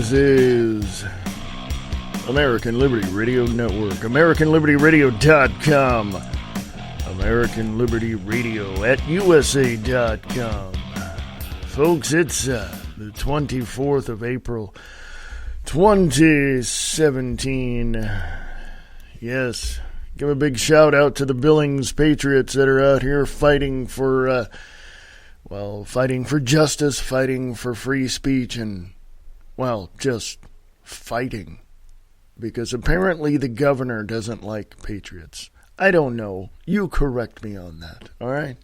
This is American Liberty Radio Network, AmericanLibertyRadio.com, American Liberty Radio at USA.com. Folks, it's the 24th of April, 2017. Yes, give a big shout out to the Billings Patriots that are out here fighting for, fighting for justice, fighting for free speech, and, just fighting. Because apparently the governor doesn't like patriots. I don't know. You correct me on that, all right?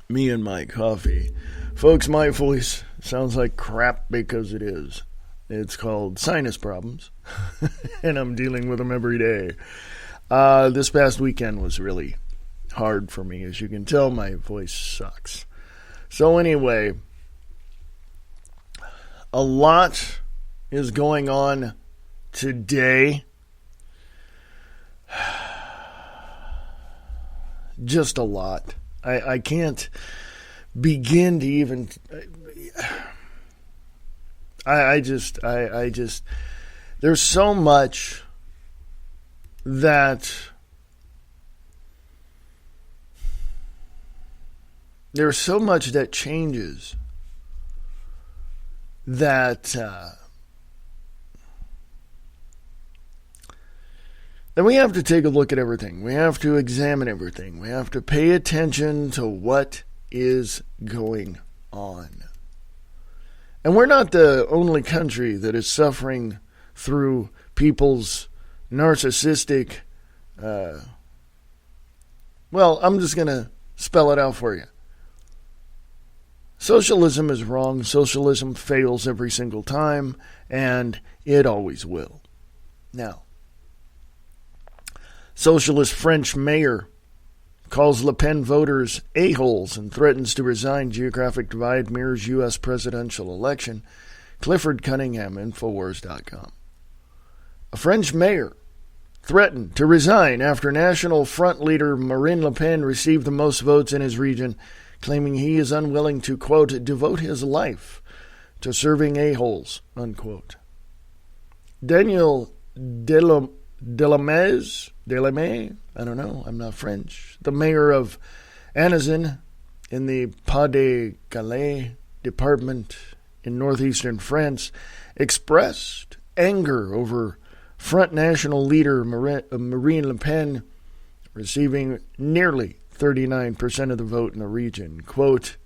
Me and my coffee. Folks, my voice sounds like crap because it is. It's called sinus problems, and I'm dealing with them every day. This past weekend was really hard for me. As you can tell, my voice sucks. So anyway, a lot is going on today. Just a lot. I can't begin to even... I just, there's so much that, changes that we have to take a look at everything. We have to examine everything. We have to pay attention to what is going on. And we're not the only country that is suffering through people's narcissistic, I'm just going to spell it out for you. Socialism is wrong. Socialism fails every single time, and it always will. Now, socialist French mayor calls Le Pen voters a-holes and threatens to resign. Geographic divide mirrors U.S. presidential election. Clifford Cunningham, Infowars.com. A French mayor threatened to resign after National Front leader Marine Le Pen received the most votes in his region, claiming he is unwilling to, quote, devote his life to serving a-holes, unquote. Daniel Delamay, I don't know, I'm not French, the mayor of Anazin in the Pas-de-Calais department in northeastern France, expressed anger over Front National leader Marine Le Pen receiving nearly 39% of the vote in the region. Quote,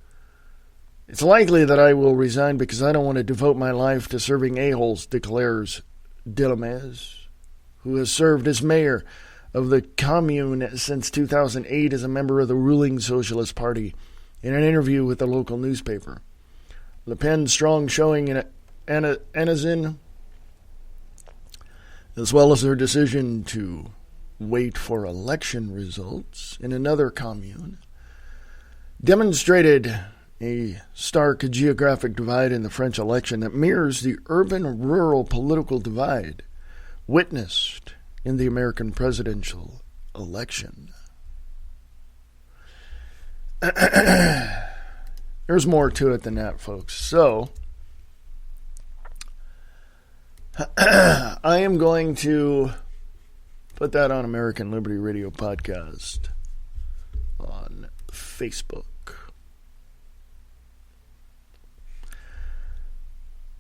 "It's likely that I will resign because I don't want to devote my life to serving a-holes," declares Delamay, who has served as mayor of the commune since 2008 as a member of the ruling Socialist Party, in an interview with the local newspaper. Le Pen's strong showing in Anazin, as well as her decision to wait for election results in another commune, demonstrated a stark geographic divide in the French election that mirrors the urban-rural political divide witnessed in the American presidential election. There's more to it than that, folks. So, I am going to put that on American Liberty Radio Podcast on Facebook.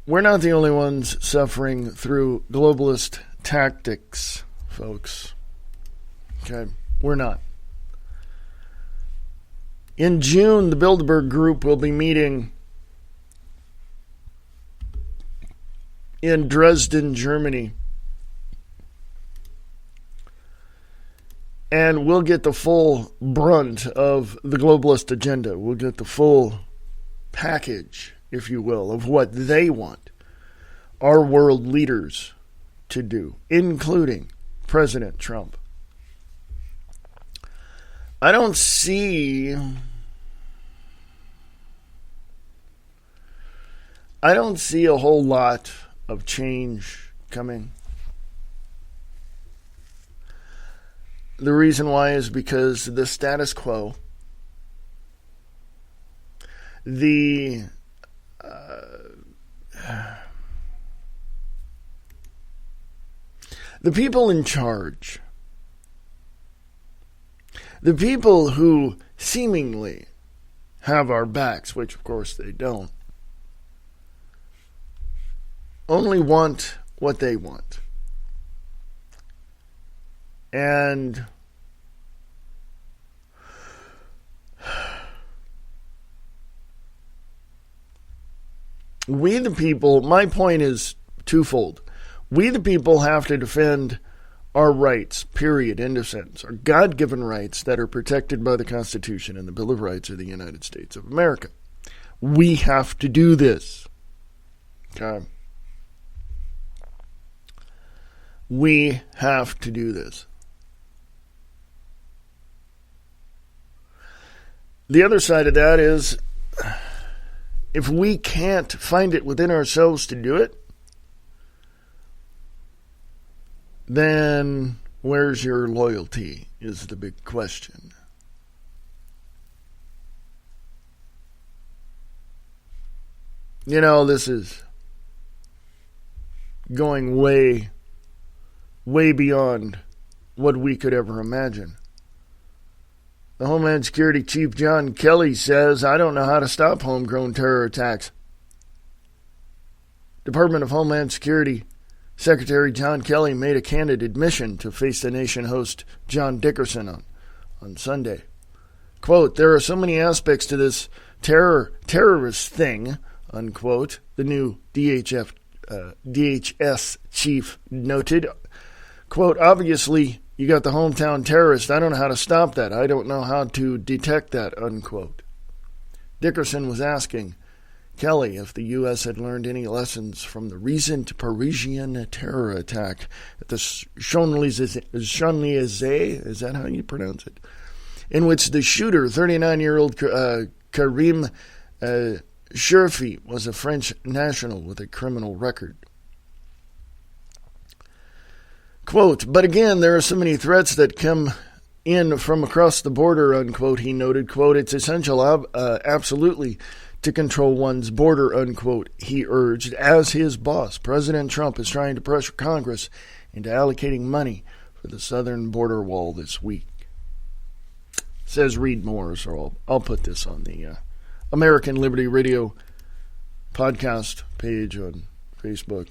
We're not the only ones suffering through globalist tactics, folks. Okay, we're not. In June, the Bilderberg Group will be meeting in Dresden, Germany. And we'll get the full brunt of the globalist agenda. We'll get the full package, if you will, of what they want our world leaders to do, including President Trump. I don't see a whole lot of change coming. The reason why is because the status quo, the the people in charge, the people who seemingly have our backs, which of course they don't, only want what they want. And we the people, my point is twofold. We the people have to defend our rights, period, end of sentence. Our God-given rights that are protected by the Constitution and the Bill of Rights of the United States of America. We have to do this. Okay? We have to do this. The other side of that is, if we can't find it within ourselves to do it, then where's your loyalty is the big question. You know, this is going way beyond what we could ever imagine. The Homeland Security Chief John Kelly says, I don't know how to stop homegrown terror attacks. Department of Homeland Security Secretary John Kelly made a candid admission to Face the Nation host John Dickerson on Sunday. Quote, there are so many aspects to this terrorist thing, unquote, the new DHS chief noted. Quote, obviously, you got the hometown terrorist. I don't know how to stop that. I don't know how to detect that, unquote. Dickerson was asking Kelly if the U.S. had learned any lessons from the recent Parisian terror attack at the Champs-Élysées, is that how you pronounce it? In which the shooter, 39-year-old Karim Cherfi, was a French national with a criminal record. Quote, but again, there are so many threats that come in from across the border, unquote, he noted. Quote, it's essential, absolutely, to control one's border, unquote, he urged, as his boss, President Trump, is trying to pressure Congress into allocating money for the southern border wall this week. It says read more, so I'll put this on the American Liberty Radio podcast page on Facebook.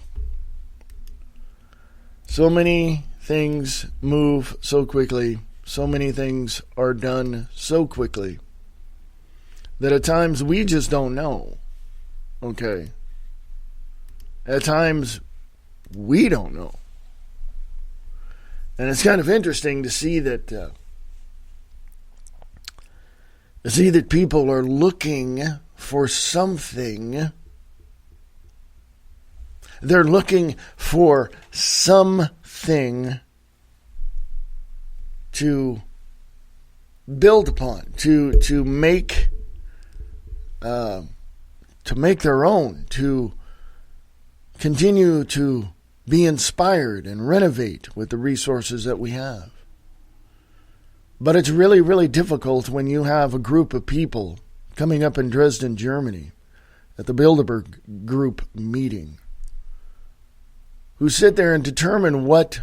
So many things move so quickly, so many things are done so quickly, that at times we just don't know. Okay? At times we don't know. And it's kind of interesting to see that people are looking for something. They're looking for something to build upon, to make their own, to continue to be inspired and renovate with the resources that we have. But it's really, really difficult when you have a group of people coming up in Dresden, Germany, at the Bilderberg Group meeting, who sit there and determine what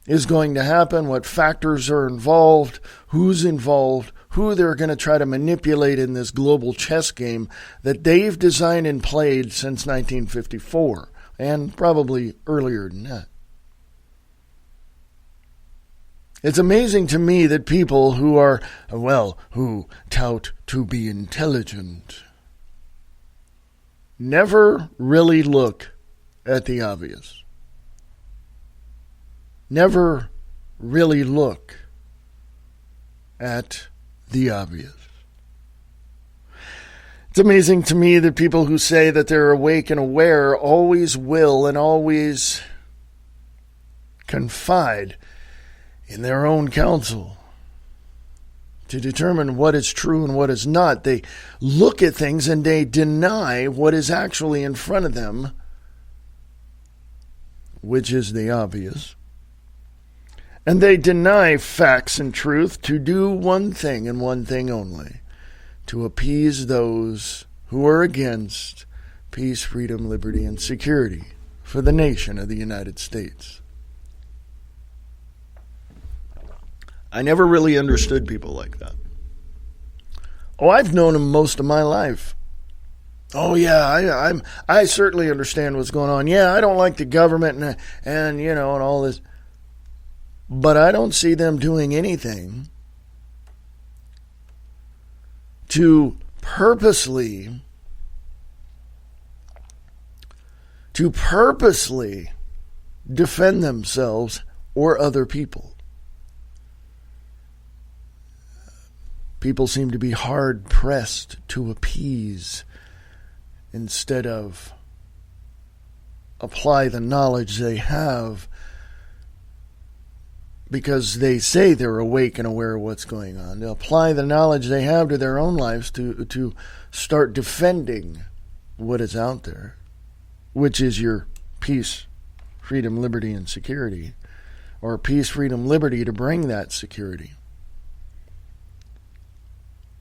is going to happen, what factors are involved, who's involved, who they're going to try to manipulate in this global chess game that they've designed and played since 1954, and probably earlier than that. It's amazing to me that people who are, who tout to be intelligent, never really look at the obvious. Never really look at the obvious. It's amazing to me that people who say that they're awake and aware always will and always confide in their own counsel to determine what is true and what is not. They look at things and they deny what is actually in front of them, which is the obvious. And they deny facts and truth to do one thing and one thing only, to appease those who are against peace, freedom, liberty, and security for the nation of the United States. I never really understood people like that. Oh, I've known them most of my life. Oh yeah, I certainly understand what's going on. Yeah, I don't like the government and and all this, but I don't see them doing anything to purposely defend themselves or other people. People seem to be hard-pressed to appease instead of apply the knowledge they have, because they say they're awake and aware of what's going on. They apply the knowledge they have to their own lives to start defending what is out there, which is your peace, freedom, liberty, and security, or peace, freedom, liberty to bring that security.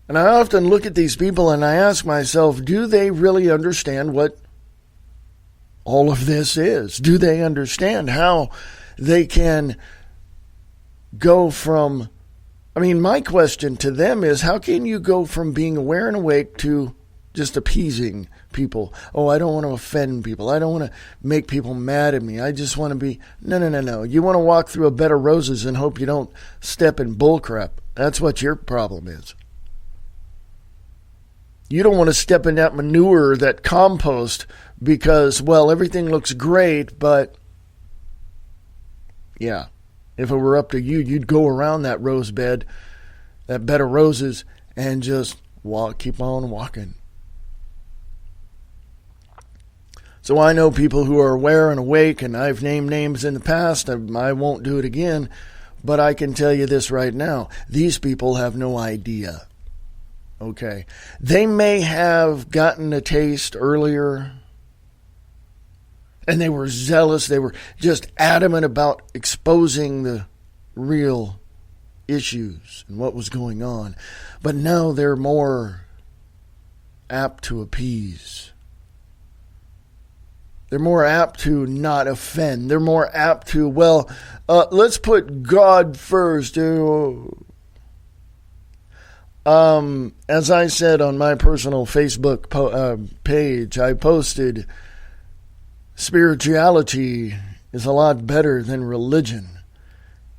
And I often look at these people and I ask myself, do they really understand what all of this is? Do they understand how they can go from... my question to them is, how can you go from being aware and awake to just appeasing people? Oh, I don't want to offend people. I don't want to make people mad at me. I just want to be... No. You want to walk through a bed of roses and hope you don't step in bullcrap. That's what your problem is. You don't want to step in that manure, that compost, because, everything looks great, but yeah, if it were up to you, you'd go around that rose bed, that bed of roses, and just keep on walking. So I know people who are aware and awake, and I've named names in the past. I won't do it again, but I can tell you this right now. These people have no idea. Okay. They may have gotten a taste earlier, and they were zealous. They were just adamant about exposing the real issues and what was going on. But now they're more apt to appease. They're more apt to not offend. They're more apt to, let's put God first. As I said on my personal Facebook page, I posted, spirituality is a lot better than religion.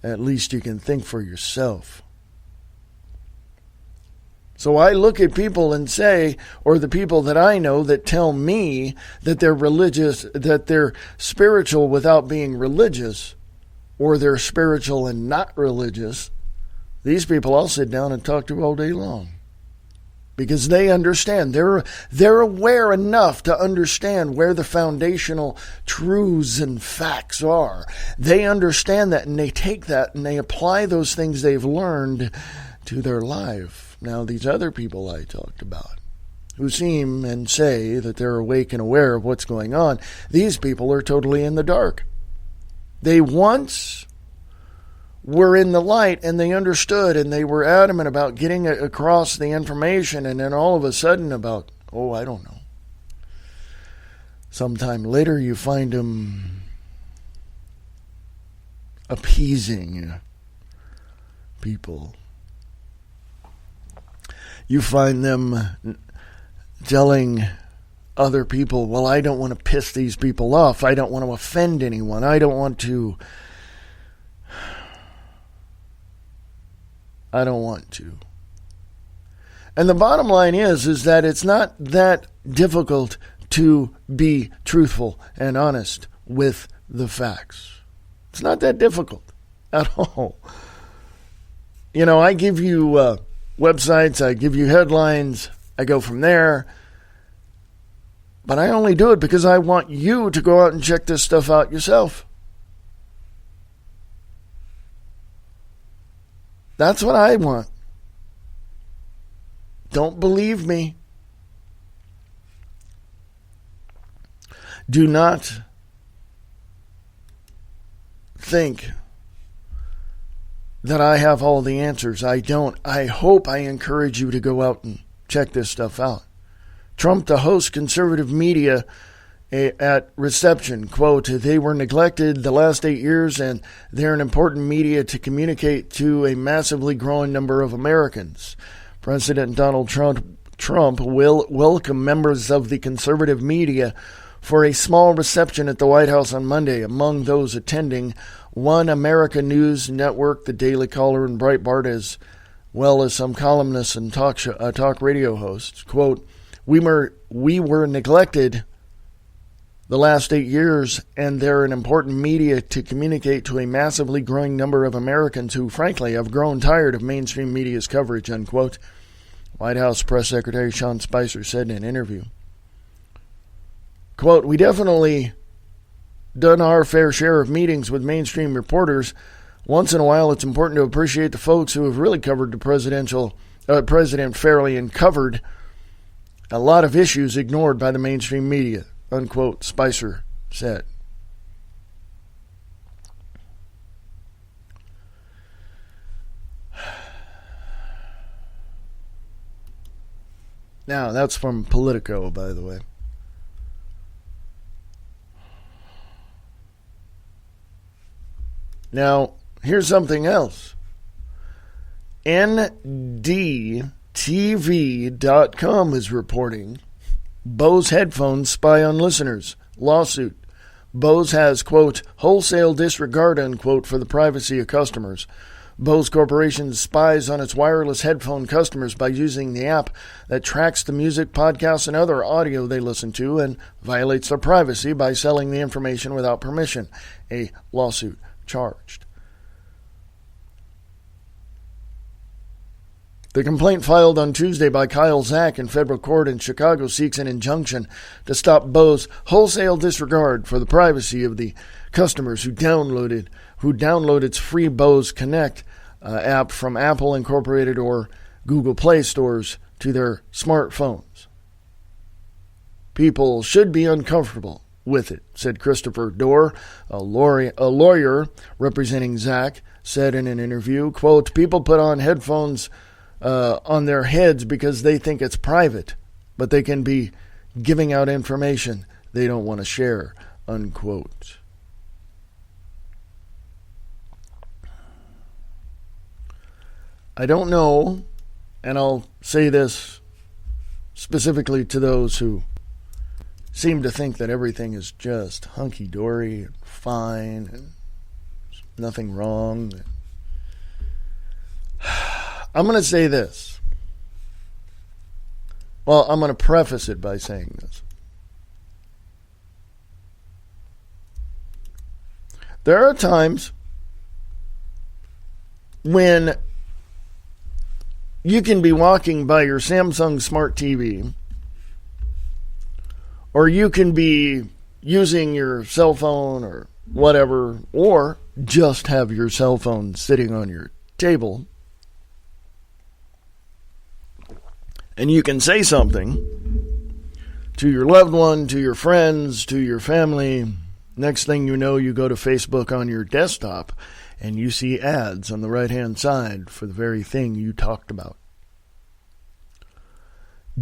At least you can think for yourself. So I look at people and say, or the people that I know that tell me that they're religious, that they're spiritual without being religious, or they're spiritual and not religious, these people I'll sit down and talk to all day long, because they understand. They're aware enough to understand where the foundational truths and facts are. They understand that, and they take that and they apply those things they've learned to their life. Now, these other people I talked about, who seem and say that they're awake and aware of what's going on, these people are totally in the dark. They once were in the light, and they understood, and they were adamant about getting across the information, and then all of a sudden I don't know. Sometime later you find them appeasing people. You find them telling other people, I don't want to piss these people off. I don't want to offend anyone. I don't want to. And the bottom line is that it's not that difficult to be truthful and honest with the facts. It's not that difficult at all. I give you websites, I give you headlines, I go from there. But I only do it because I want you to go out and check this stuff out yourself. That's what I want. Don't believe me. Do not think that I have all the answers. I don't. I hope I encourage you to go out and check this stuff out. Trump to host conservative media at reception. Quote, they were neglected the last 8 years, and they're an important media to communicate to a massively growing number of Americans. President Donald Trump will welcome members of the conservative media for a small reception at the White House on Monday. Among those attending, One America News Network, the Daily Caller, and Breitbart, as well as some columnists and talk radio hosts. Quote, we were neglected the last 8 years, and they're an important media to communicate to a massively growing number of Americans who, frankly, have grown tired of mainstream media's coverage, unquote. White House Press Secretary Sean Spicer said in an interview. Quote, we definitely done our fair share of meetings with mainstream reporters. Once in a while, it's important to appreciate the folks who have really covered the president fairly and covered a lot of issues ignored by the mainstream media, unquote, Spicer said. Now, that's from Politico, by the way. Now, here's something else. NDTV.com is reporting Bose headphones spy on listeners. Lawsuit. Bose has, quote, wholesale disregard, unquote, for the privacy of customers. Bose Corporation spies on its wireless headphone customers by using the app that tracks the music, podcasts, and other audio they listen to and violates their privacy by selling the information without permission. A lawsuit charged. The complaint filed on Tuesday by Kyle Zack in federal court in Chicago seeks an injunction to stop Bose wholesale disregard for the privacy of the customers who download its free Bose Connect app from Apple Incorporated or Google Play stores to their smartphones. People should be uncomfortable with it, said Christopher Dorr, a lawyer representing Zack, said in an interview, quote, people put on headphones on their heads because they think it's private, but they can be giving out information they don't want to share, unquote. I don't know, and I'll say this specifically to those who seem to think that everything is just hunky-dory and fine and nothing wrong. I'm going to say this. Well, I'm going to preface it by saying this. There are times when you can be walking by your Samsung Smart TV, or you can be using your cell phone or whatever, or just have your cell phone sitting on your table, and you can say something to your loved one, to your friends, to your family. Next thing you know, you go to Facebook on your desktop and you see ads on the right-hand side for the very thing you talked about.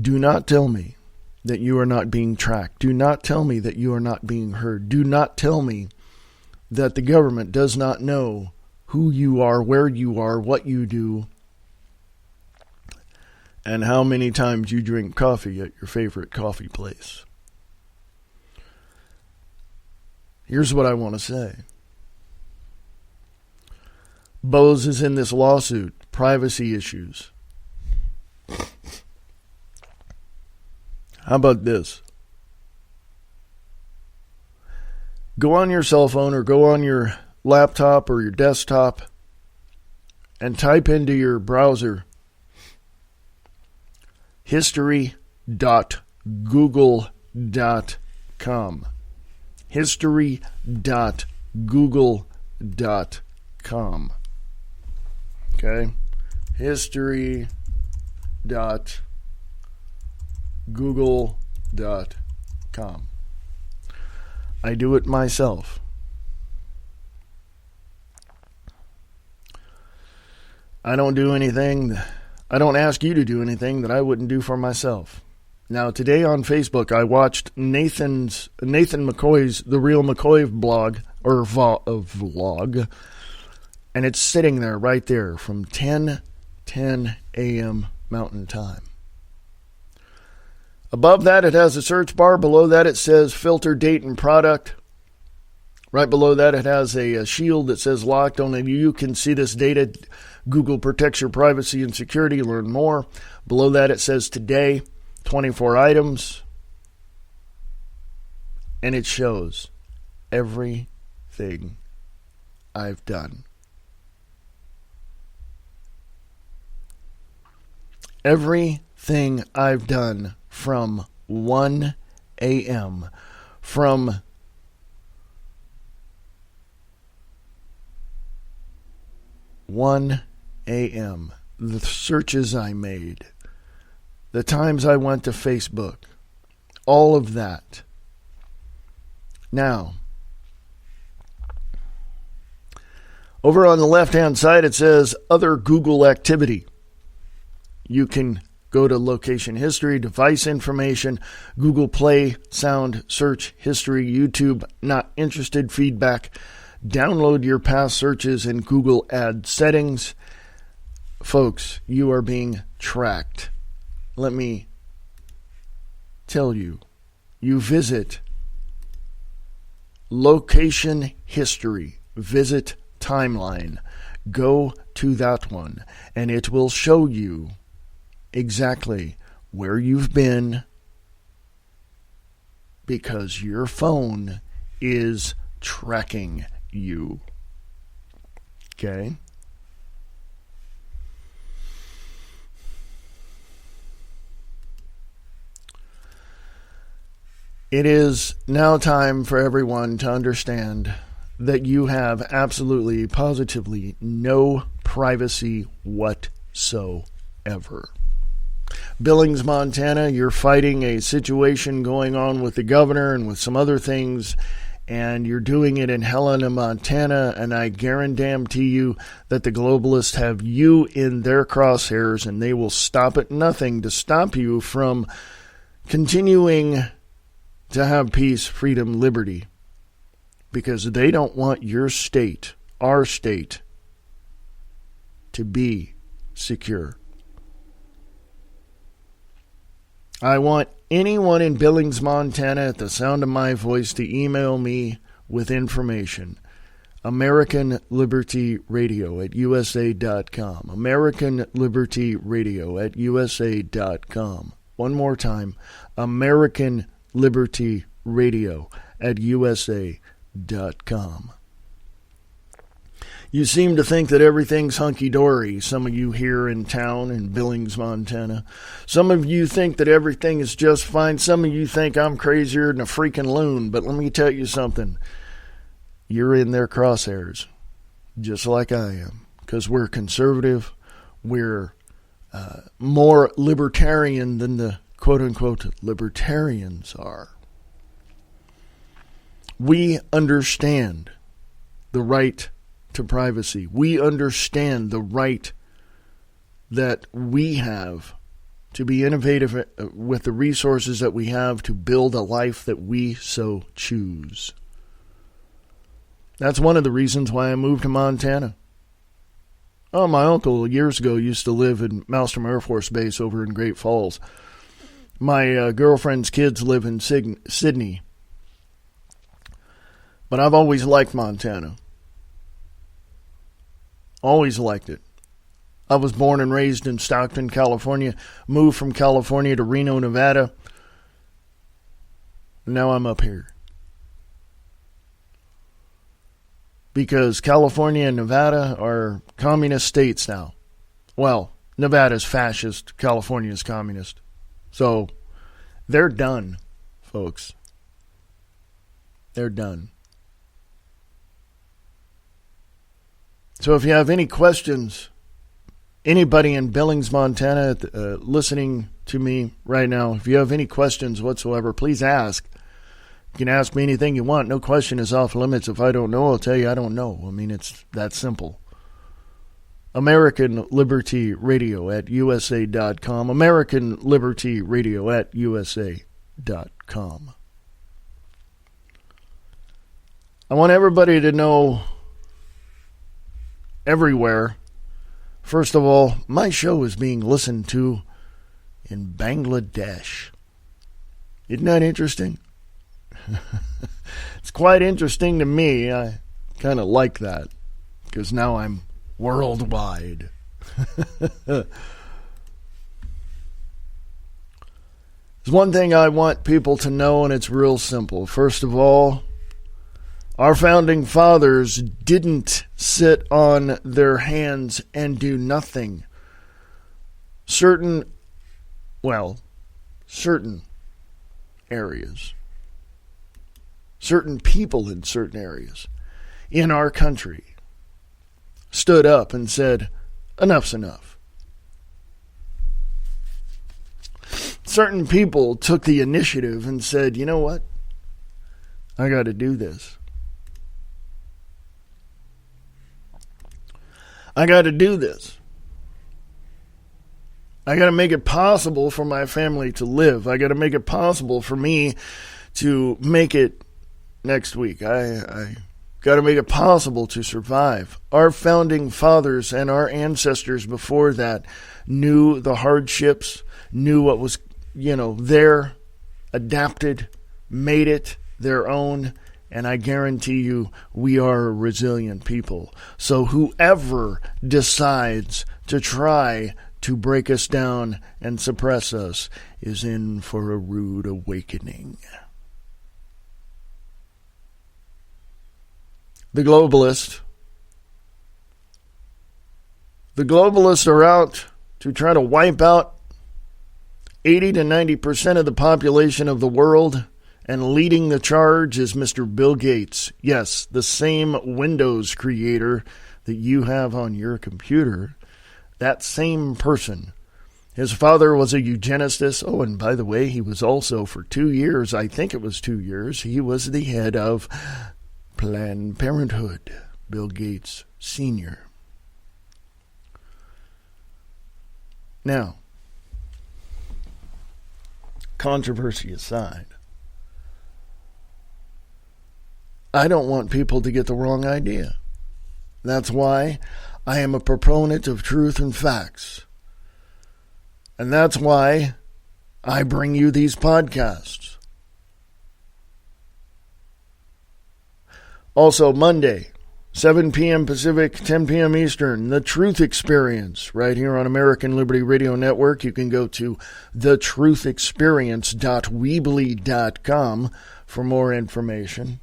Do not tell me that you are not being tracked. Do not tell me that you are not being heard. Do not tell me that the government does not know who you are, where you are, what you do, and how many times you drink coffee at your favorite coffee place. Here's what I want to say. Bose is in this lawsuit, privacy issues. How about this? Go on your cell phone or go on your laptop or your desktop and type into your browser history.google.com. History.google.com. Okay? History.google.com. I do it myself. I don't do anything. I don't ask you to do anything that I wouldn't do for myself. Now, today on Facebook, I watched Nathan McCoy's The Real McCoy blog, or vlog, and it's sitting there right there from 10 a.m. Mountain Time. Above that, it has a search bar. Below that, it says filter, date, and product. Right below that, it has a shield that says locked. Only you can see this data. Google protects your privacy and security. Learn more. Below that, it says today, 24 items. And it shows everything I've done. Everything I've done from 1 a.m. From a.m. The searches I made, the times I went to Facebook, all of that. Now, over on the left-hand side, it says other Google activity. You can go to location history, device information, Google Play, sound, search, history, YouTube, not interested, feedback, download your past searches in Google Ad settings. Folks, you are being tracked. Let me tell you, you visit location history, visit timeline, go to that one, and it will show you exactly where you've been, because your phone is tracking you. Okay? It is now time for everyone to understand that you have absolutely, positively no privacy whatsoever. Billings, Montana, you're fighting a situation going on with the governor and with some other things, and you're doing it in Helena, Montana, and I guarantee you that the globalists have you in their crosshairs, and they will stop at nothing to stop you from continuing to have peace, freedom, liberty, because they don't want your state, our state, to be secure. I want anyone in Billings, Montana, at the sound of my voice to email me with information. American Liberty Radio at USA.com. American Liberty Radio at USA.com. One more time. American Liberty Radio at USA.com. You seem to think that everything's hunky-dory, some of you here in town in Billings, Montana. Some of you think that everything is just fine. Some of you think I'm crazier than a freaking loon. But let me tell you something. You're in their crosshairs, just like I am, because we're conservative. We're more libertarian than the quote-unquote libertarians are. We understand the right to privacy. We understand the right that we have to be innovative with the resources that we have to build a life that we so choose. That's one of the reasons why I moved to Montana. Oh, my uncle years ago used to live in Malmstrom Air Force Base over in Great Falls. My girlfriend's kids live in Sydney. But I've always liked Montana. Always liked it. I was born and raised in Stockton, California. Moved from California to Reno, Nevada. Now I'm up here. Because California and Nevada are communist states now. Well, Nevada's fascist, California's communist. So, they're done, folks. They're done. So if you have any questions, anybody in Billings, Montana, listening to me right now, if you have any questions whatsoever, please ask. You can ask me anything you want. No question is off limits. If I don't know, I'll tell you I don't know. I mean, it's that simple. American Liberty Radio at USA.com. American Liberty Radio at USA.com. I want everybody to know everywhere. First of all, my show is being listened to in Bangladesh. Isn't that interesting? It's quite interesting to me. I kind of like that because now I'm worldwide. There's one thing I want people to know, and it's real simple. First of all, our founding fathers didn't sit on their hands and do nothing. Certain areas, certain people in certain areas in our country stood up and said, enough's enough. Certain people took the initiative and said, you know what? I got to do this. I got to do this. I got to make it possible for my family to live. I got to make it possible for me to make it next week. I got to make it possible to survive. Our founding fathers and our ancestors before that knew the hardships, knew what was, there, adapted, made it their own, and I guarantee you we are a resilient people. So whoever decides to try to break us down and suppress us is in for a rude awakening. The globalists are out to try to wipe out 80 to 90% of the population of the world, and leading the charge is Mr. Bill Gates. Yes, the same Windows creator that you have on your computer. That same person. His father was a eugenicist. Oh, and by the way, he was also for 2 years, I think it was 2 years, he was the head of Planned Parenthood. Bill Gates Sr. Now, controversy aside, I don't want people to get the wrong idea. That's why I am a proponent of truth and facts. And that's why I bring you these podcasts. Also, Monday, 7 p.m. Pacific, 10 p.m. Eastern, The Truth Experience, right here on American Liberty Radio Network. You can go to thetruthexperience.weebly.com for more information.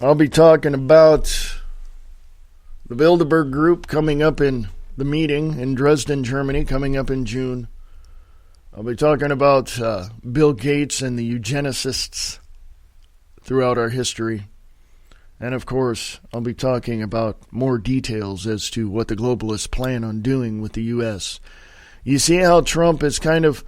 I'll be talking about the Bilderberg Group coming up in the meeting in Dresden, Germany, coming up in June. I'll be talking about Bill Gates and the eugenicists throughout our history. And, of course, I'll be talking about more details as to what the globalists plan on doing with the U.S. You see how Trump is kind of,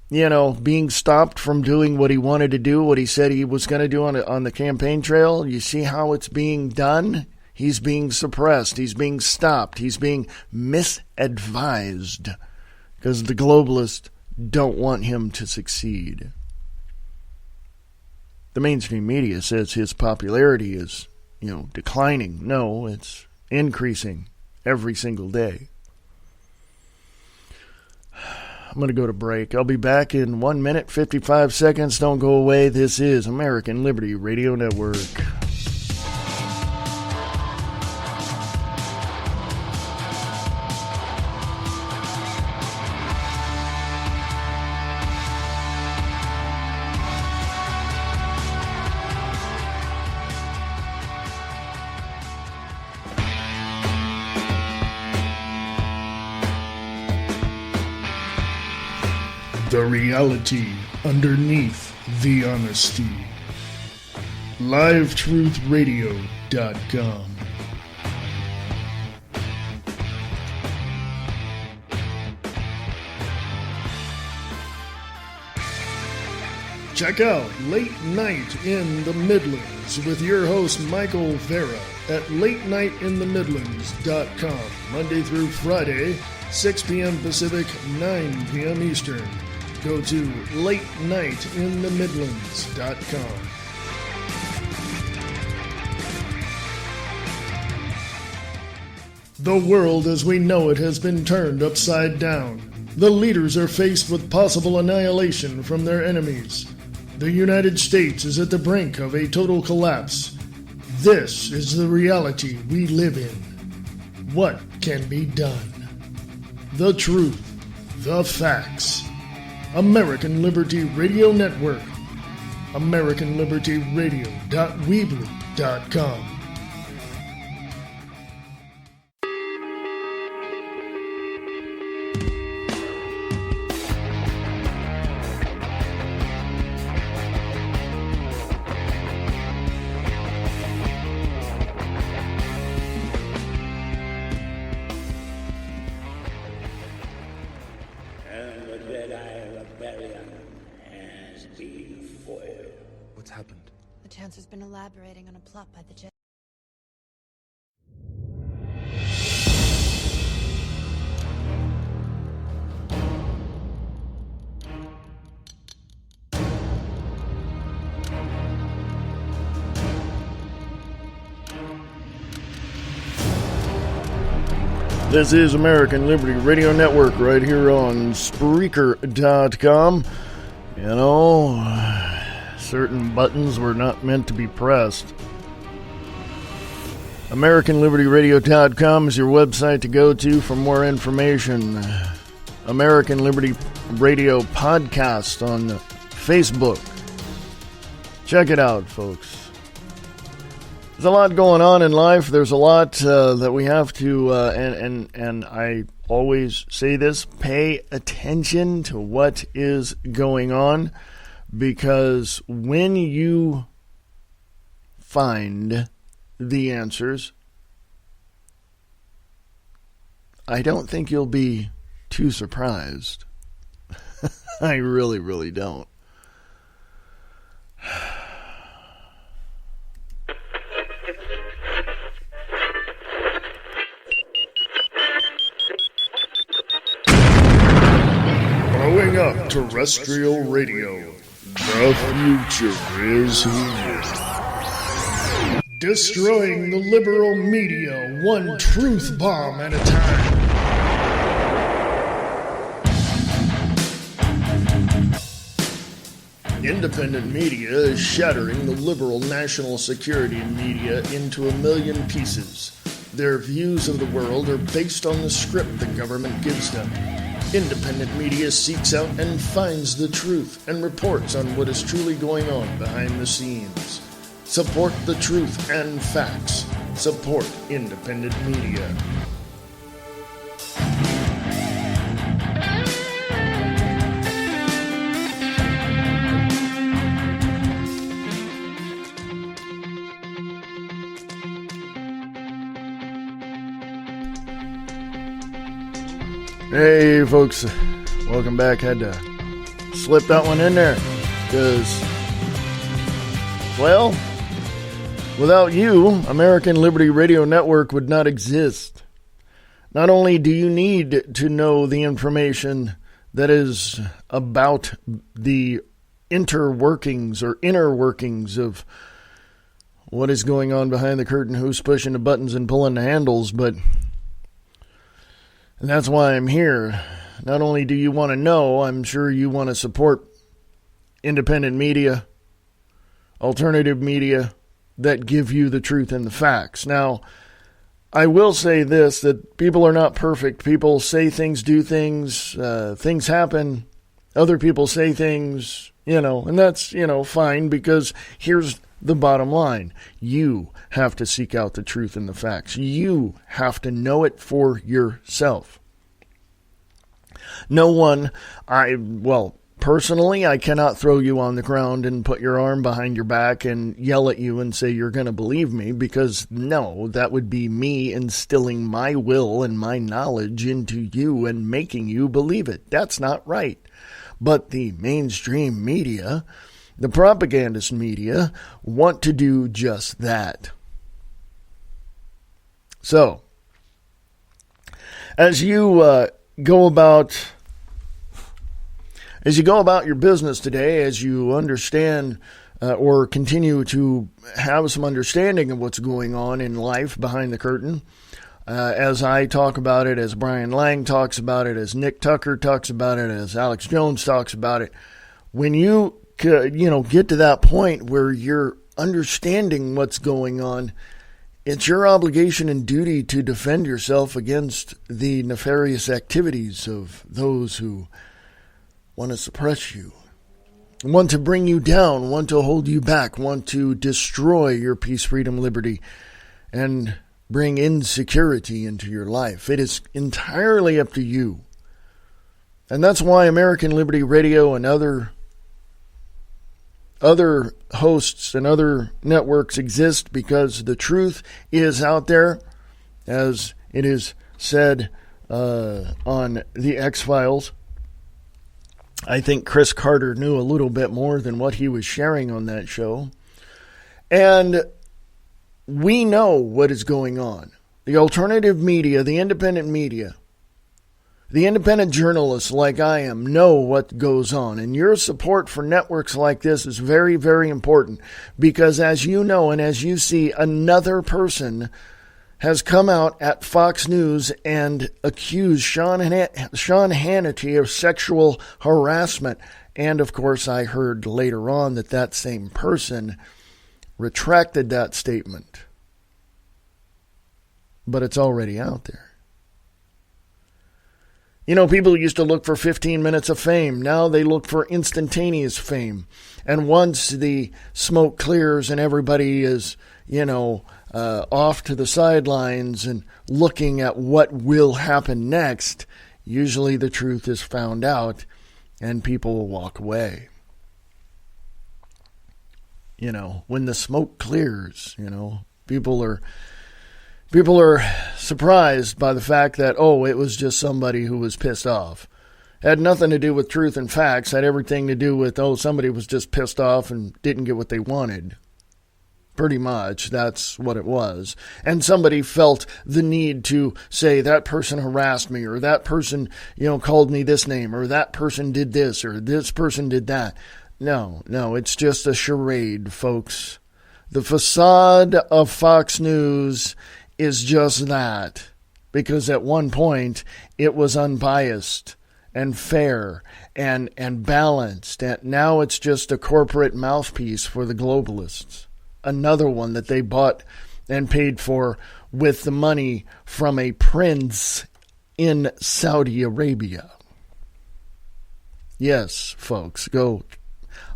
being stopped from doing what he wanted to do, what he said he was going to do on the campaign trail? You see how it's being done? He's being suppressed. He's being stopped. He's being misadvised because the globalists don't want him to succeed. The mainstream media says his popularity is, declining. No, it's increasing every single day. I'm going to go to break. I'll be back in 1 minute, 55 seconds. Don't go away. This is American Liberty Radio Network. The reality underneath the honesty. LiveTruthRadio.com. Check out Late Night in the Midlands with your host Michael Vera at latenightinthemidlands.com, Monday through Friday, 6 p.m. Pacific, 9 p.m. Eastern. Go to latenightinthemidlands.com. The world as we know it has been turned upside down. The leaders are faced with possible annihilation from their enemies. The United States is at the brink of a total collapse. This is the reality we live in. What can be done? The truth, the facts. American Liberty Radio Network. AmericanLibertyRadio.weebly.com. Has been elaborating on a plot by the jet. This is American Liberty Radio Network right here on Spreaker.com. You know, certain buttons were not meant to be pressed. AmericanLibertyRadio.com is your website to go to for more information. American Liberty Radio Podcast on Facebook. Check it out, folks. There's a lot going on in life. There's a lot that we have to, and I always say this, pay attention to what is going on. Because when you find the answers, I don't think you'll be too surprised. I really, really don't. Growing up terrestrial radio. The future is here. Destroying the liberal media one truth bomb at a time. Independent media is shattering the liberal national security media into a million pieces. Their views of the world are based on the script the government gives them. Independent media seeks out and finds the truth and reports on what is truly going on behind the scenes. Support the truth and facts. Support independent media. Hey folks, welcome back. Had to slip that one in there because, well, without you, American Liberty Radio Network would not exist. Not only do you need to know the information that is about the interworkings or inner workings of what is going on behind the curtain, who's pushing the buttons and pulling the handles, but and that's why I'm here. Not only do you want to know, I'm sure you want to support independent media, alternative media that give you the truth and the facts. Now, I will say this, that people are not perfect. People say things, do things, things happen. Other people say things, and that's, fine, because here's the bottom line. You have to seek out the truth and the facts. You have to know it for yourself. No one, personally, I cannot throw you on the ground and put your arm behind your back and yell at you and say you're going to believe me, because no, that would be me instilling my will and my knowledge into you and making you believe it. That's not right. But the mainstream media The propagandist media want to do just that. So, as you go about your business today, as you understand or continue to have some understanding of what's going on in life behind the curtain, as I talk about it, as Brian Lang talks about it, as Nick Tucker talks about it, as Alex Jones talks about it, when you get to that point where you're understanding what's going on, it's your obligation and duty to defend yourself against the nefarious activities of those who want to suppress you, want to bring you down, want to hold you back, want to destroy your peace, freedom, liberty, and bring insecurity into your life. It is entirely up to you. And that's why American Liberty Radio and other hosts and other networks exist, because the truth is out there, as it is said on the X-Files. I think Chris Carter knew a little bit more than what he was sharing on that show. And we know what is going on. The alternative media, the independent media, the independent journalists like I am know what goes on. And your support for networks like this is very, very important, because as you know and as you see, another person has come out at Fox News and accused Sean Hannity of sexual harassment. And of course, I heard later on that same person retracted that statement. But it's already out there. You know, people used to look for 15 minutes of fame. Now they look for instantaneous fame. And once the smoke clears and everybody is, off to the sidelines and looking at what will happen next, usually the truth is found out and people will walk away. When the smoke clears, people are surprised by the fact that, it was just somebody who was pissed off. It had nothing to do with truth and facts. It had everything to do with, somebody was just pissed off and didn't get what they wanted. Pretty much, that's what it was. And somebody felt the need to say, that person harassed me, or that person, called me this name, or that person did this, or this person did that. No, it's just a charade, folks. The facade of Fox News is just that, because at one point it was unbiased and fair and balanced, and now it's just a corporate mouthpiece for the globalists. Another one that they bought and paid for with the money from a prince in Saudi Arabia. Yes, folks, go.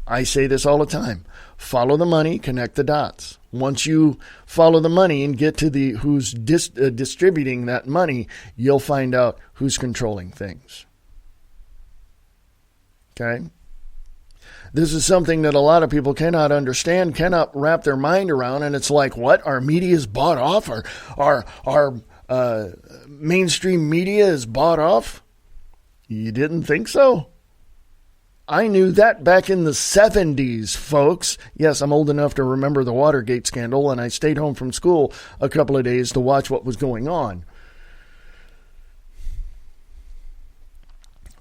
I say this all the time. Follow the money, connect the dots. Once you follow the money and get to who's distributing that money, you'll find out who's controlling things. Okay? This is something that a lot of people cannot understand, cannot wrap their mind around, and it's like, what? Our media is bought off? Our mainstream media is bought off? You didn't think so? I knew that back in the 70s, folks. Yes, I'm old enough to remember the Watergate scandal, and I stayed home from school a couple of days to watch what was going on.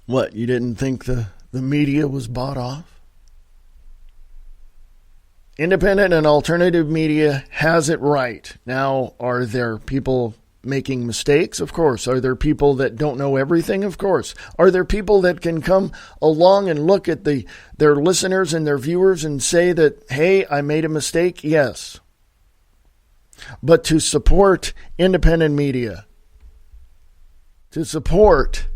What, you didn't think the media was bought off? Independent and alternative media has it right. Now, are there people making mistakes? Of course. Are there people that don't know everything? Of course. Are there people that can come along and look at their listeners and their viewers and say that, hey, I made a mistake? Yes. But to support independent media, to support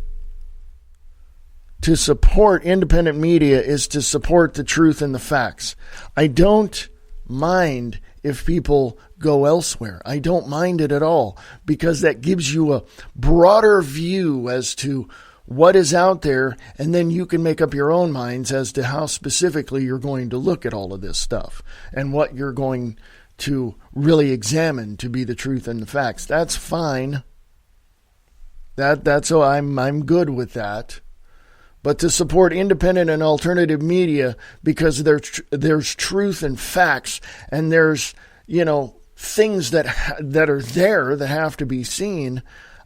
independent media is to support the truth and the facts. I don't mind if people go elsewhere. I don't mind it at all, because that gives you a broader view as to what is out there, and then you can make up your own minds as to how specifically you're going to look at all of this stuff and what you're going to really examine to be the truth and the facts. That's fine. That's so I'm good with that. but to support independent and alternative media because there's truth and facts, and there's, things that are there that have to be seen,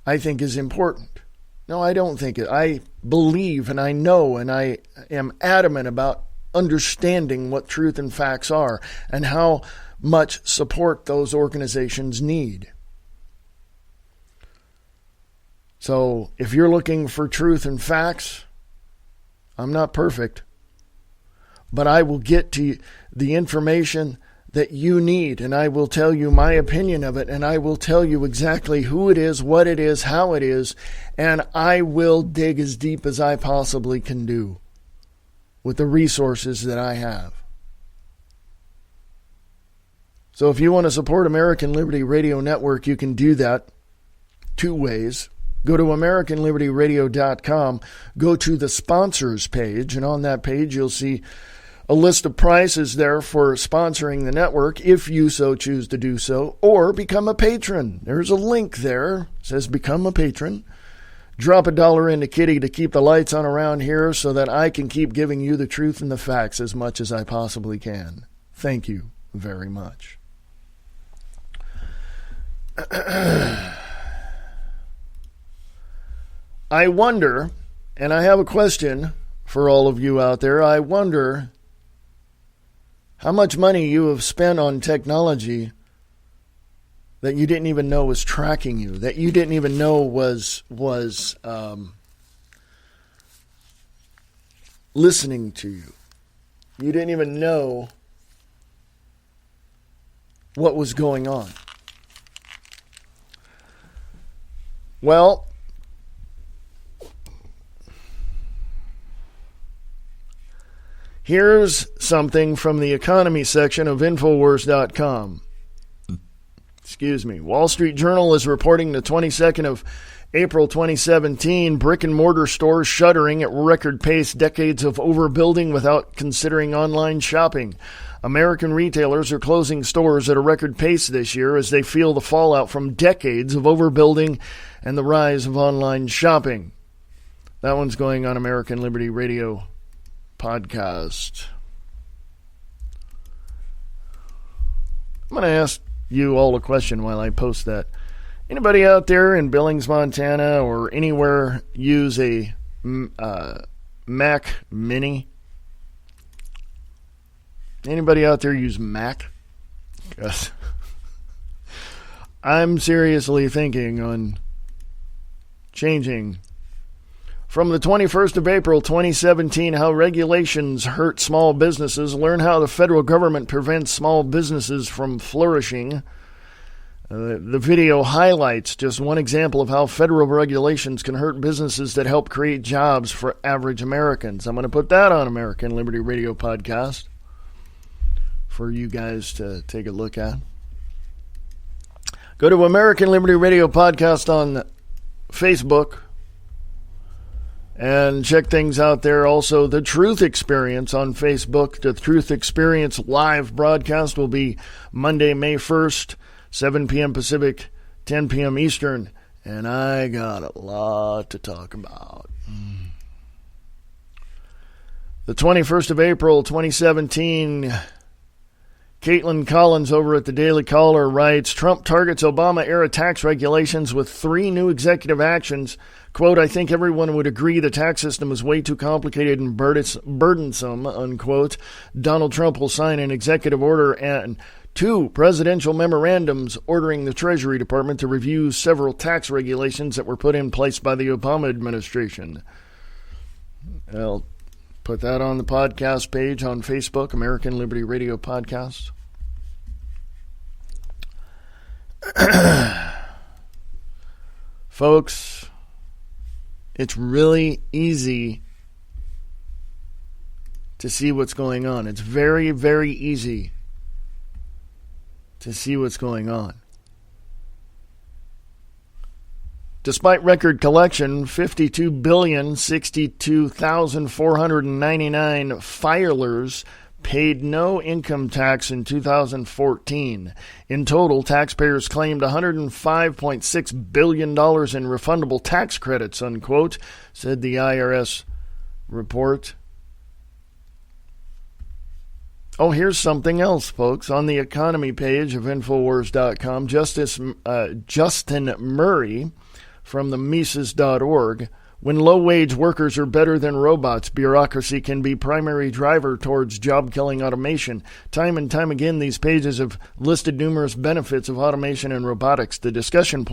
I think is important. No, I don't think it. I believe and I know and I am adamant about understanding what truth and facts are and how much support those organizations need. So if you're looking for truth and facts, I'm not perfect, but I will get to the information that you need, and I will tell you my opinion of it, and I will tell you exactly who it is, what it is, how it is, and I will dig as deep as I possibly can do with the resources that I have. So if you want to support American Liberty Radio Network, you can do that two ways. Go to AmericanLibertyRadio.com, go to the sponsors page, and on that page you'll see a list of prices there for sponsoring the network, if you so choose to do so, or become a patron. There's a link there, it says become a patron. Drop $1 into Kitty to keep the lights on around here so that I can keep giving you the truth and the facts as much as I possibly can. Thank you very much. I wonder, and I have a question for all of you out there, I wonder how much money you have spent on technology that you didn't even know was tracking you, that you didn't even know was listening to you. You didn't even know what was going on. Well, here's something from the economy section of Infowars.com. Excuse me. Wall Street Journal is reporting the 22nd of April 2017, brick and mortar stores shuttering at record pace, decades of overbuilding without considering online shopping. American retailers are closing stores at a record pace this year as they feel the fallout from decades of overbuilding and the rise of online shopping. That one's going on American Liberty Radio podcast. I'm going to ask you all a question while I post that. Anybody out there in Billings, Montana, or anywhere use a Mac Mini? Anybody out there use Mac? Yes. I'm seriously thinking on changing. From the 21st of April 2017, how regulations hurt small businesses. Learn how the federal government prevents small businesses from flourishing. The video highlights just one example of how federal regulations can hurt businesses that help create jobs for average Americans. I'm going to put that on American Liberty Radio podcast for you guys to take a look at. Go to American Liberty Radio podcast on Facebook and check things out there. Also, The Truth Experience on Facebook. The Truth Experience live broadcast will be Monday, May 1st, 7 p.m. Pacific, 10 p.m. Eastern. And I got a lot to talk about. The 21st of April, 2017, Caitlin Collins over at the Daily Caller writes, Trump targets Obama-era tax regulations with 3 new executive actions. Quote, I think everyone would agree the tax system is way too complicated and burdensome, unquote. Donald Trump will sign an executive order and 2 presidential memorandums ordering the Treasury Department to review several tax regulations that were put in place by the Obama administration. I'll put that on the podcast page on Facebook, American Liberty Radio Podcast. Folks, it's really easy to see what's going on. It's very, very easy to see what's going on. Despite record collection, 52,062,499 filers paid no income tax in 2014. In total, taxpayers claimed $105.6 billion in refundable tax credits, unquote, said the IRS report. Oh, here's something else, folks. On the economy page of Infowars.com, Justin Murray from the Mises.org. When low-wage workers are better than robots, bureaucracy can be primary driver towards job-killing automation. Time and time again, these pages have listed numerous benefits of automation and robotics. The discussions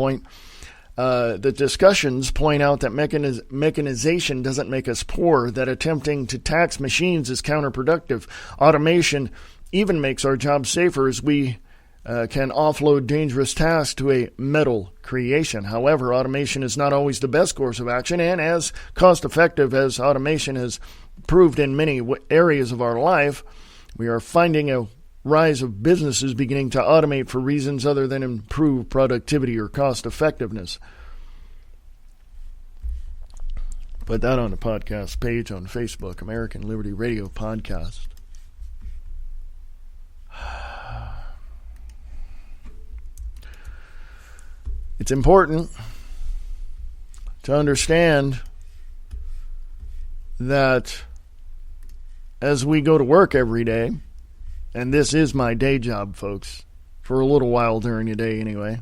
point out that mechanization doesn't make us poor, that attempting to tax machines is counterproductive. Automation even makes our jobs safer as we can offload dangerous tasks to a metal creation. However, automation is not always the best course of action, and as cost-effective as automation has proved in many areas of our life, we are finding a rise of businesses beginning to automate for reasons other than improve productivity or cost-effectiveness. Put that on the podcast page on Facebook, American Liberty Radio Podcast. It's important to understand that as we go to work every day, and this is my day job, folks, for a little while during the day anyway.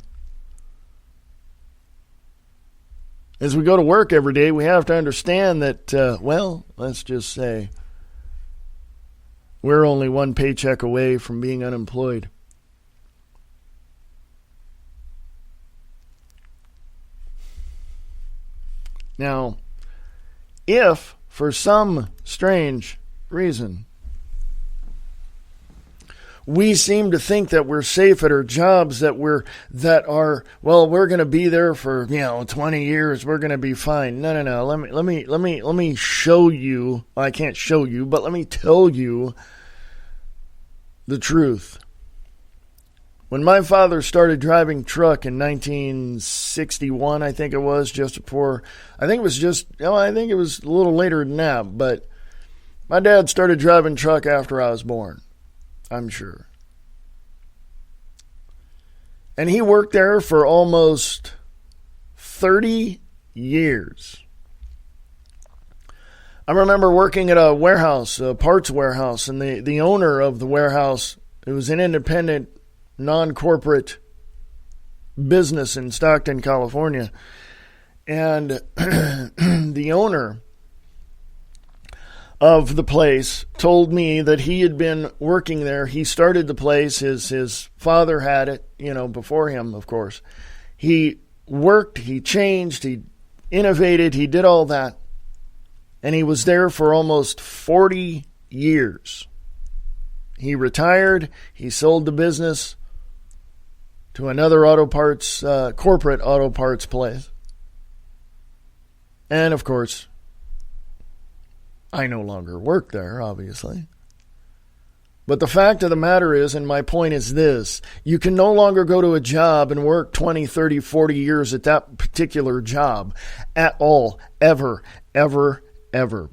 As we go to work every day, we have to understand that, let's just say, we're only one paycheck away from being unemployed. Now, if for some strange reason we seem to think that we're safe at our jobs, we're going to be there for 20 years, we're going to be fine. No. Let me show you. I can't show you, but let me tell you the truth. When my father started driving truck in 1961, I think it was a little later than that, but my dad started driving truck after I was born, I'm sure. And he worked there for almost 30 years. I remember working at a warehouse, a parts warehouse, and the owner of the warehouse, it was an independent, non-corporate business in Stockton, California. And the owner of the place told me that he had been working there. He started the place. His father had it, before him, of course. He worked, he changed, he innovated, he did all that. And he was there for almost 40 years. He retired, he sold the business to another corporate auto parts place. And of course, I no longer work there, obviously. But the fact of the matter is, and my point is this, you can no longer go to a job and work 20, 30, 40 years at that particular job at all, ever,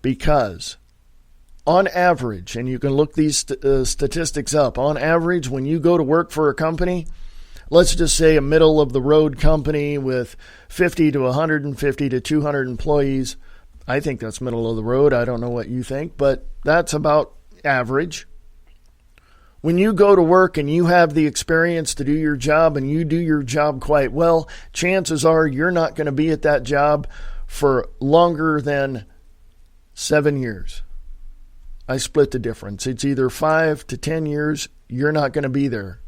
because on average, and you can look these statistics up, on average, when you go to work for a company, let's just say a middle-of-the-road company with 50 to 150 to 200 employees. I think that's middle of the road. I don't know what you think, but that's about average. When you go to work and you have the experience to do your job and you do your job quite well, chances are you're not going to be at that job for longer than 7 years. I split the difference. It's either 5 to 10 years. You're not going to be there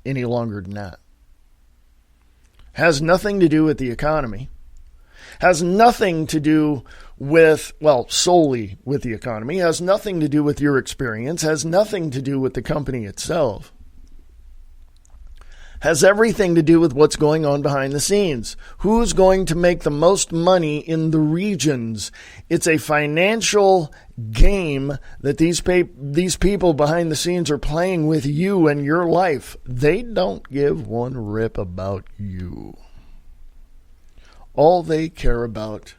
any longer than that. Has nothing to do with the economy. Has nothing to do with, solely with the economy. Has nothing to do with your experience. Has nothing to do with the company itself. Has everything to do with what's going on behind the scenes. Who's going to make the most money in the regions? It's a financial game that these people behind the scenes are playing with you and your life. They don't give one rip about you. All they care about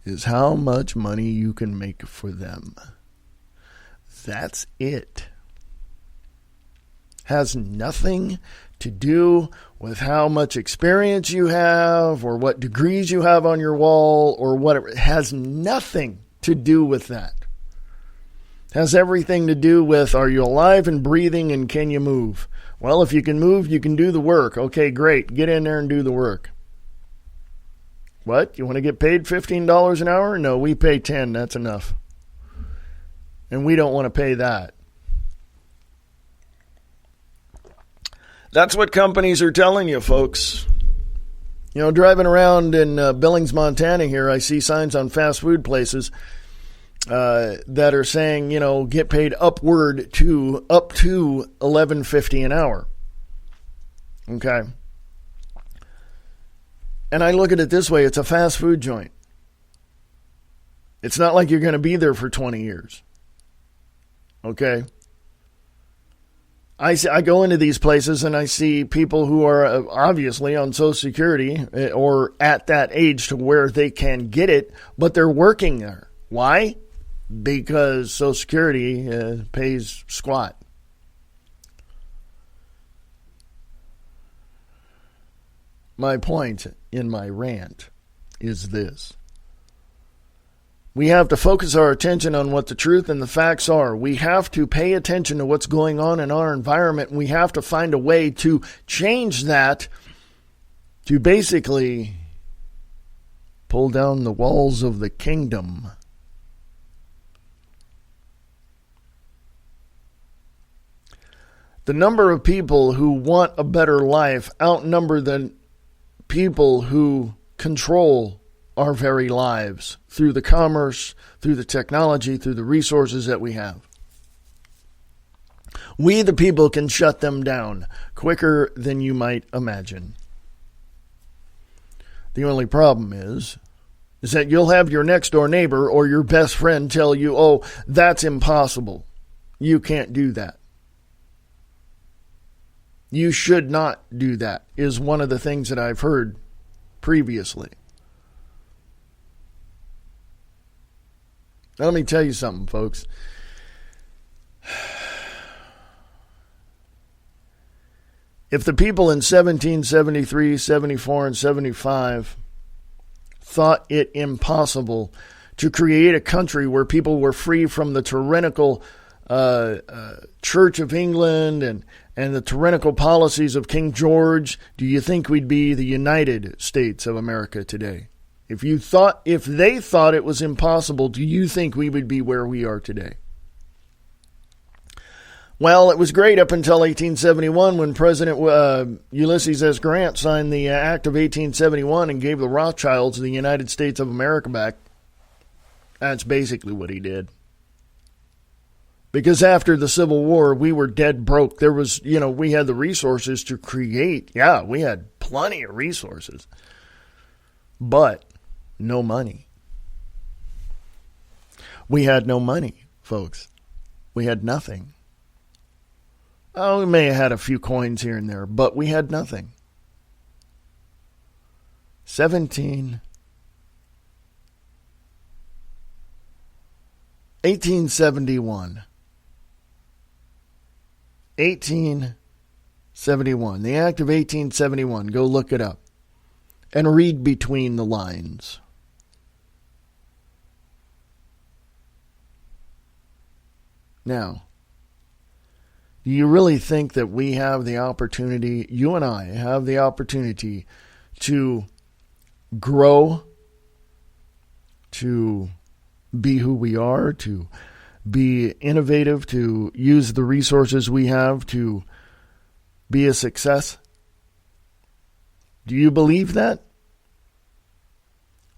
is how much money you can make for them. That's it. Has nothing to do with how much experience you have or what degrees you have on your wall or whatever. It has nothing to do with that. It has everything to do with, are you alive and breathing and can you move? Well, if you can move, you can do the work. Okay, great. Get in there and do the work. What? You want to get paid $15 an hour? No, we pay $10. That's enough. And we don't want to pay that. That's what companies are telling you, folks. You know, driving around in Billings, Montana here, I see signs on fast food places that are saying, you know, get paid up to $11.50 an hour. Okay. And I look at it this way, it's a fast food joint. It's not like you're going to be there for 20 years. Okay. I go into these places and I see people who are obviously on Social Security or at that age to where they can get it, but they're working there. Why? Because Social Security pays squat. My point in my rant is this. We have to focus our attention on what the truth and the facts are. We have to pay attention to what's going on in our environment. We have to find a way to change that to basically pull down the walls of the kingdom. The number of people who want a better life outnumber the people who control our very lives through the commerce, through the technology, through the resources that we have. We, the people, can shut them down quicker than you might imagine. The only problem is that you'll have your next door neighbor or your best friend tell you, oh, that's impossible. You can't do that. You should not do that, is one of the things that I've heard previously. Now, let me tell you something, folks. If the people in 1773, 74, and 75 thought it impossible to create a country where people were free from the tyrannical Church of England and the tyrannical policies of King George, do you think we'd be the United States of America today? If they thought it was impossible, do you think we would be where we are today? Well, it was great up until 1871 when President Ulysses S. Grant signed the Act of 1871 and gave the Rothschilds the United States of America back. That's basically what he did. Because after the Civil War, we were dead broke. There was, we had the resources to create. Yeah, we had plenty of resources. But no money. We had no money, folks. We had nothing. Oh, we may have had a few coins here and there, but we had nothing. 1871. 1871. The Act of 1871. Go look it up. And read between the lines. Now, do you really think that we have the opportunity, you and I have the opportunity to grow, to be who we are, to be innovative, to use the resources we have to be a success? Do you believe that?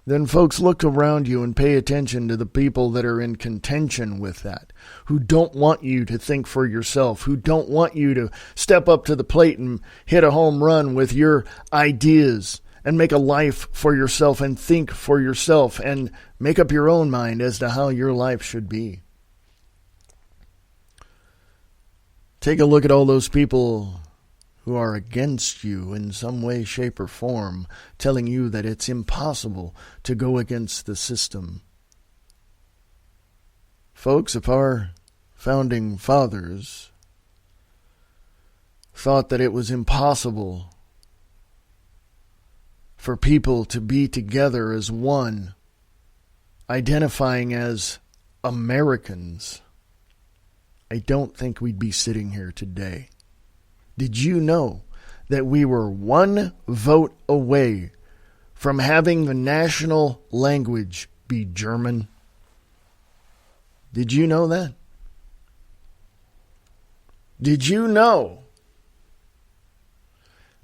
Then, folks, look around you and pay attention to the people that are in contention with that, who don't want you to think for yourself, who don't want you to step up to the plate and hit a home run with your ideas and make a life for yourself and think for yourself and make up your own mind as to how your life should be. Take a look at all those people who are against you in some way, shape, or form, telling you that it's impossible to go against the system. Folks, if our founding fathers thought that it was impossible for people to be together as one, identifying as Americans, I don't think we'd be sitting here today. Did you know that we were one vote away from having the national language be German? Did you know that? Did you know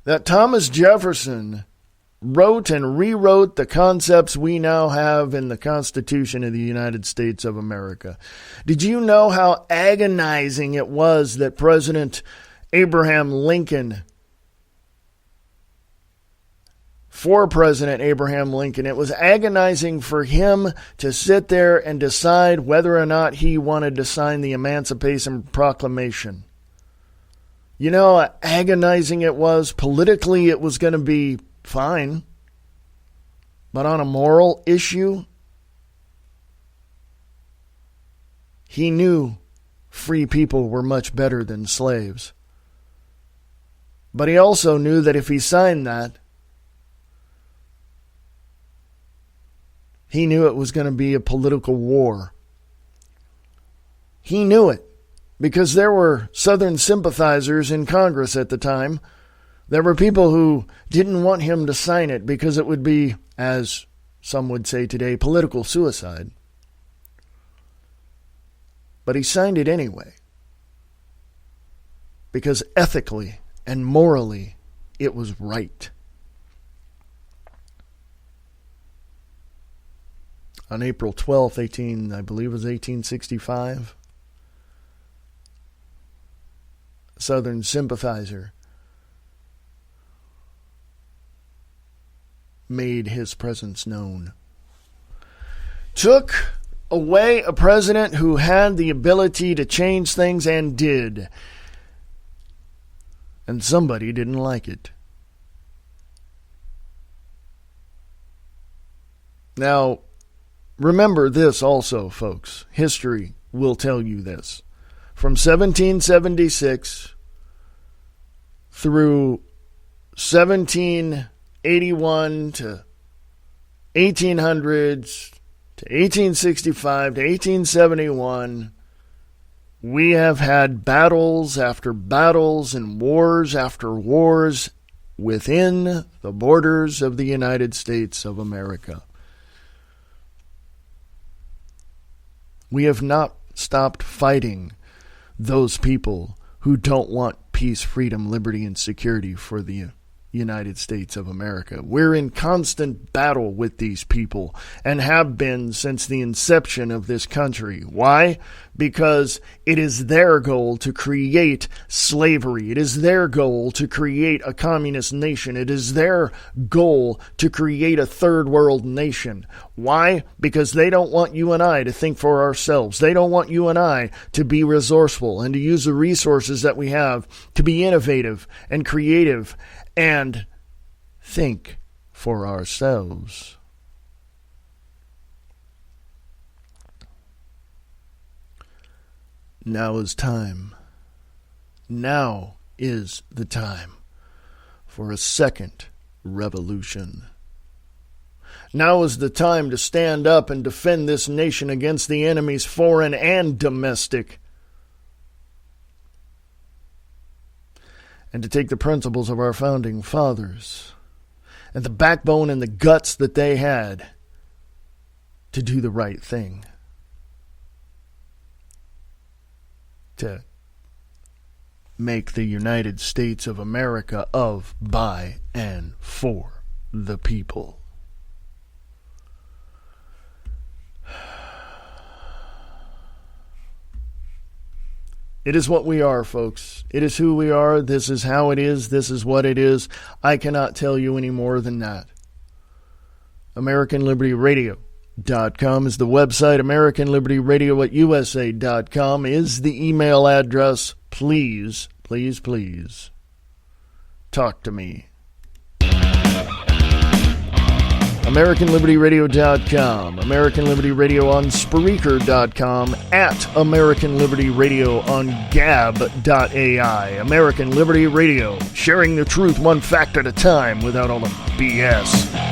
that Thomas Jefferson wrote and rewrote the concepts we now have in the Constitution of the United States of America? Did you know how agonizing it was that President Abraham Lincoln, for President Abraham Lincoln, it was agonizing for him to sit there and decide whether or not he wanted to sign the Emancipation Proclamation? You know how agonizing it was? Politically, it was going to be fine. But on a moral issue, he knew free people were much better than slaves. But he also knew that if he signed that, he knew it was going to be a political war. He knew it because there were Southern sympathizers in Congress at the time. There were people who didn't want him to sign it because it would be, as some would say today, political suicide. But he signed it anyway because ethically and morally it was right. On April 12th, I believe it was 1865, a Southern sympathizer made his presence known. Took away a president who had the ability to change things and did. And somebody didn't like it. Now, remember this also, folks. History will tell you this. From 1776 through 1781 to 1800s to 1865 to 1871, we have had battles after battles and wars after wars within the borders of the United States of America. We have not stopped fighting those people who don't want peace, freedom, liberty, and security for the United States of America. We're in constant battle with these people and have been since the inception of this country. Why? Because it is their goal to create slavery. It is their goal to create a communist nation. It is their goal to create a third world nation. Why? Because they don't want you and I to think for ourselves. They don't want you and I to be resourceful and to use the resources that we have to be innovative and creative and think for ourselves. Now is time. Now is the time for a second revolution. Now is the time to stand up and defend this nation against the enemies, foreign and domestic, and to take the principles of our founding fathers and the backbone and the guts that they had to do the right thing. To make the United States of America of, by, and for the people. It is what we are, folks. It is who we are. This is how it is. This is what it is. I cannot tell you any more than that. AmericanLibertyRadio.com is the website. AmericanLibertyRadio@USA.com is the email address. Please, please, please, talk to me. AmericanLibertyRadio.com, American Liberty Radio on Spreaker.com, at American Liberty Radio on Gab.ai. American Liberty Radio, sharing the truth one fact at a time without all the BS.